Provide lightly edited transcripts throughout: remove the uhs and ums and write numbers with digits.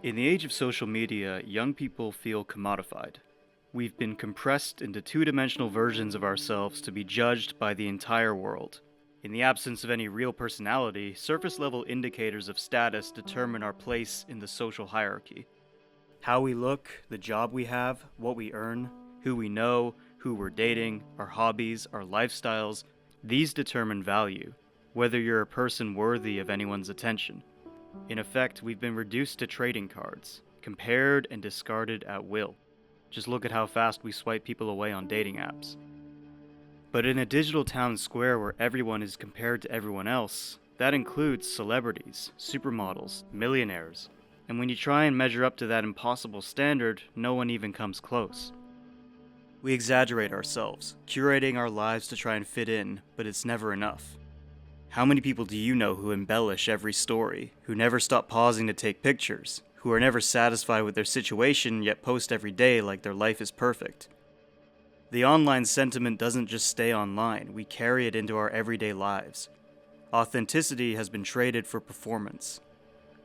In the age of social media, young people feel commodified. We've been compressed into two-dimensional versions of ourselves to be judged by the entire world. In the absence of any real personality, surface-level indicators of status determine our place in the social hierarchy. How we look, the job we have, what we earn, who we know, who we're dating, our hobbies, our lifestyles, these determine value, whether you're a person worthy of anyone's attention. In effect, we've been reduced to trading cards, compared and discarded at will. Just look at how fast we swipe people away on dating apps. But in a digital town square where everyone is compared to everyone else, that includes celebrities, supermodels, millionaires. And when you try and measure up to that impossible standard, no one even comes close. We exaggerate ourselves, curating our lives to try and fit in, but it's never enough. How many people do you know who embellish every story, who never stop pausing to take pictures, who are never satisfied with their situation yet post every day like their life is perfect? The online sentiment doesn't just stay online, we carry it into our everyday lives. Authenticity has been traded for performance.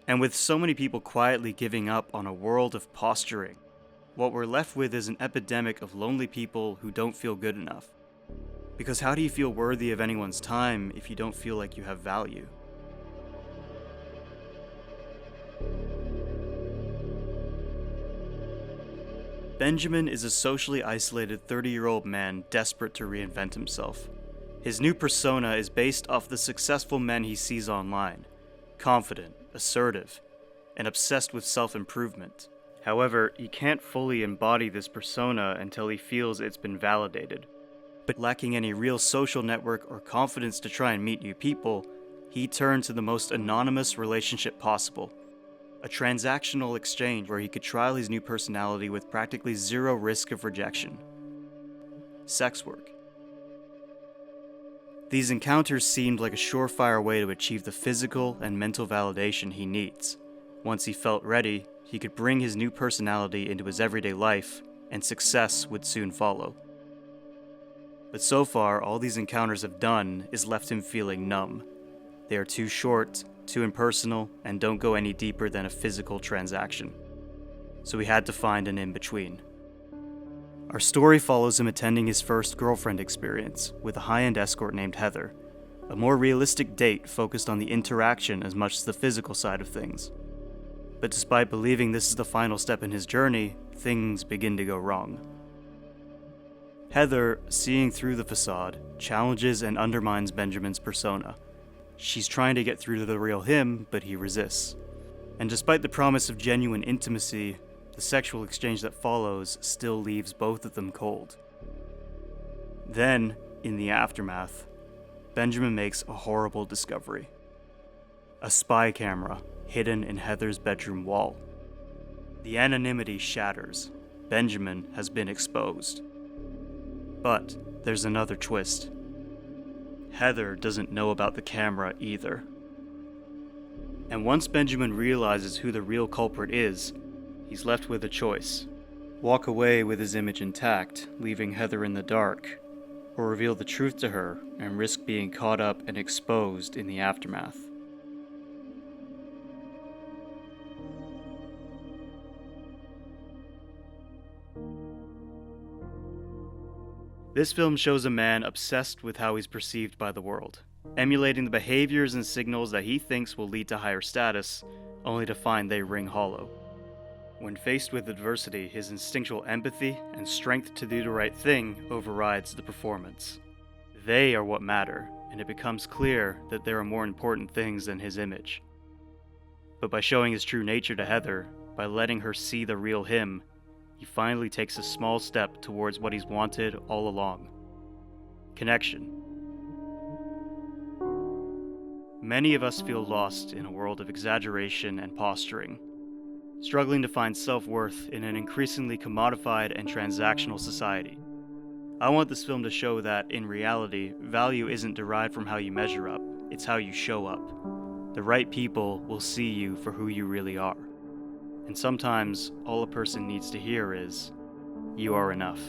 And with so many people quietly giving up on a world of posturing, what we're left with is an epidemic of lonely people who don't feel good enough. Because how do you feel worthy of anyone's time if you don't feel like you have value? Benjamin is a socially isolated 30-year-old man desperate to reinvent himself. His new persona is based off the successful men he sees online. Confident, assertive, and obsessed with self-improvement. However, he can't fully embody this persona until he feels it's been validated. But lacking any real social network or confidence to try and meet new people, he turned to the most anonymous relationship possible. A transactional exchange where he could trial his new personality with practically zero risk of rejection. Sex work. These encounters seemed like a surefire way to achieve the physical and mental validation he needs. Once he felt ready, he could bring his new personality into his everyday life, and success would soon follow. But so far, all these encounters have done is left him feeling numb. They are too short, too impersonal, and don't go any deeper than a physical transaction. So he had to find an in-between. Our story follows him attending his first girlfriend experience with a high-end escort named Heather, a more realistic date focused on the interaction as much as the physical side of things. But despite believing this is the final step in his journey, things begin to go wrong. Heather, seeing through the facade, challenges and undermines Benjamin's persona. She's trying to get through to the real him, but he resists. And despite the promise of genuine intimacy, the sexual exchange that follows still leaves both of them cold. Then, in the aftermath, Benjamin makes a horrible discovery. A spy camera hidden in Heather's bedroom wall. The anonymity shatters. Benjamin has been exposed. But there's another twist. Heather doesn't know about the camera either. And once Benjamin realizes who the real culprit is, he's left with a choice. Walk away with his image intact, leaving Heather in the dark, or reveal the truth to her and risk being caught up and exposed in the aftermath. This film shows a man obsessed with how he's perceived by the world, emulating the behaviors and signals that he thinks will lead to higher status, only to find they ring hollow. When faced with adversity, his instinctual empathy and strength to do the right thing overrides the performance. They are what matter, and it becomes clear that there are more important things than his image. But by showing his true nature to Heather, by letting her see the real him, he finally takes a small step towards what he's wanted all along. Connection. Many of us feel lost in a world of exaggeration and posturing, struggling to find self-worth in an increasingly commodified and transactional society. I want this film to show that, in reality, value isn't derived from how you measure up, it's how you show up. The right people will see you for who you really are. And sometimes, all a person needs to hear is, "You are enough."